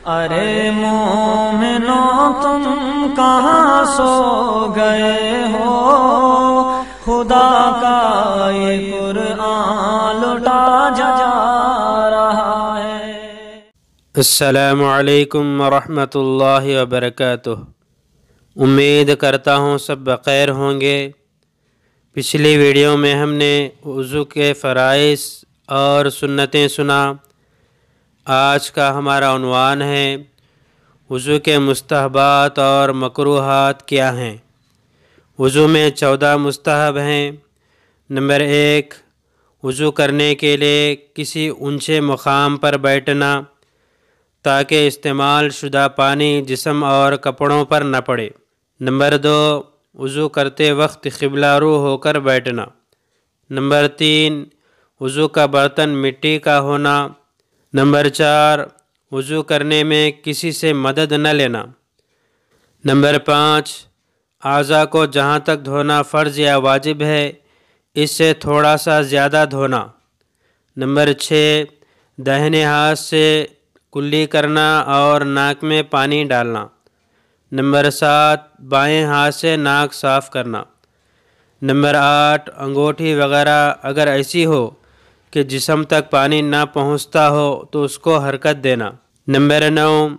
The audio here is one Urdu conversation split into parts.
ارے مومنو تم کہاں سو گئے ہو، خدا کا یہ قرآن لٹا جا رہا ہے۔ السلام علیکم ورحمۃ اللہ وبرکاتہ۔ امید کرتا ہوں سب بخیر ہوں گے۔ پچھلی ویڈیو میں ہم نے وضو کے فرائض اور سنتیں سنا۔ آج کا ہمارا عنوان ہے وضو کے مستحبات اور مکروہات کیا ہیں۔ وضو میں 14 مستحب ہیں۔ نمبر 1، وضو کرنے کے لیے کسی اونچے مقام پر بیٹھنا تاکہ استعمال شدہ پانی جسم اور کپڑوں پر نہ پڑے۔ نمبر 2، وضو کرتے وقت قبلہ رو ہو کر بیٹھنا۔ نمبر 3، وضو کا برتن مٹی کا ہونا۔ نمبر 4، وضو کرنے میں کسی سے مدد نہ لینا۔ نمبر 5، اعضاء کو جہاں تک دھونا فرض یا واجب ہے اس سے تھوڑا سا زیادہ دھونا۔ نمبر 6، داہنے ہاتھ سے کلی کرنا اور ناک میں پانی ڈالنا۔ نمبر 7، بائیں ہاتھ سے ناک صاف کرنا۔ نمبر 8، انگوٹھی وغیرہ اگر ایسی ہو کہ جسم تک پانی نہ پہنچتا ہو تو اس کو حرکت دینا۔ نمبر 9،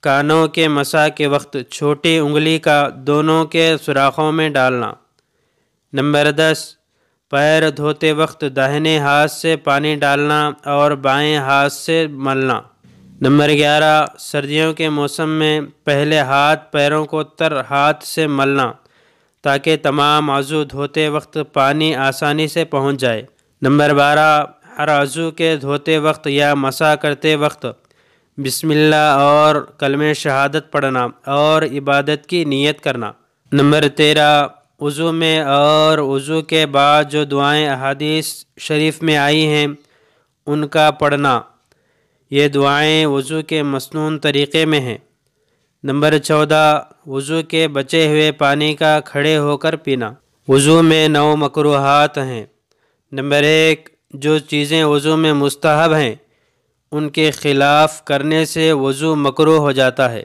کانوں کے مسح کے وقت چھوٹی انگلی کا دونوں کے سوراخوں میں ڈالنا۔ نمبر 10، پیر دھوتے وقت داہنے ہاتھ سے پانی ڈالنا اور بائیں ہاتھ سے ملنا۔ نمبر 11، سردیوں کے موسم میں پہلے ہاتھ پیروں کو تر ہاتھ سے ملنا تاکہ تمام عضو دھوتے وقت پانی آسانی سے پہنچ جائے۔ نمبر 12، ہر عضو کے دھوتے وقت یا مسح کرتے وقت بسم اللہ اور کلمہ شہادت پڑھنا اور عبادت کی نیت کرنا۔ نمبر 13، وضو میں اور وضو کے بعد جو دعائیں احادیث شریف میں آئی ہیں ان کا پڑھنا۔ یہ دعائیں وضو کے مسنون طریقے میں ہیں۔ نمبر 14، وضو کے بچے ہوئے پانی کا کھڑے ہو کر پینا۔ وضو میں 9 مکروہات ہیں۔ نمبر 1، جو چیزیں وضو میں مستحب ہیں ان کے خلاف کرنے سے وضو مکروہ ہو جاتا ہے۔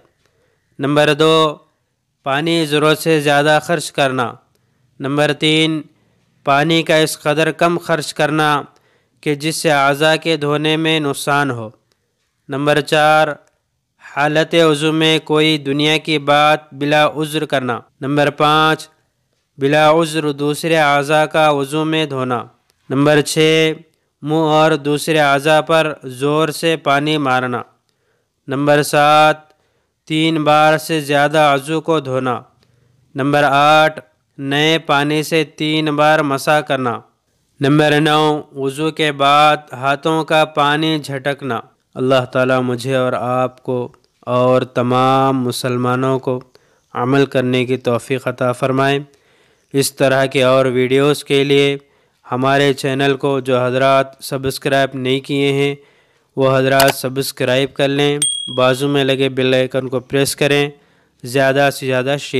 نمبر 2، پانی ضرورت سے زیادہ خرچ کرنا۔ نمبر 3، پانی کا اس قدر کم خرچ کرنا کہ جس سے اعضاء کے دھونے میں نقصان ہو۔ نمبر 4، حالت وضو میں کوئی دنیا کی بات بلا عذر کرنا۔ نمبر 5، بلا عذر دوسرے اعضاء کا وضو میں دھونا۔ نمبر 6، منہ اور دوسرے اعضاء پر زور سے پانی مارنا۔ نمبر 7، 3 بار سے زیادہ عضو کو دھونا۔ نمبر 8، نئے پانی سے 3 بار مسح کرنا۔ نمبر 9، وضو کے بعد ہاتھوں کا پانی جھٹکنا۔ اللہ تعالیٰ مجھے اور آپ کو اور تمام مسلمانوں کو عمل کرنے کی توفیق عطا فرمائے۔ اس طرح کے اور ویڈیوز کے لیے ہمارے چینل کو جو حضرات سبسکرائب نہیں کیے ہیں وہ حضرات سبسکرائب کر لیں، بازو میں لگے بیل آئیکن کو پریس کریں، زیادہ سے زیادہ شیئر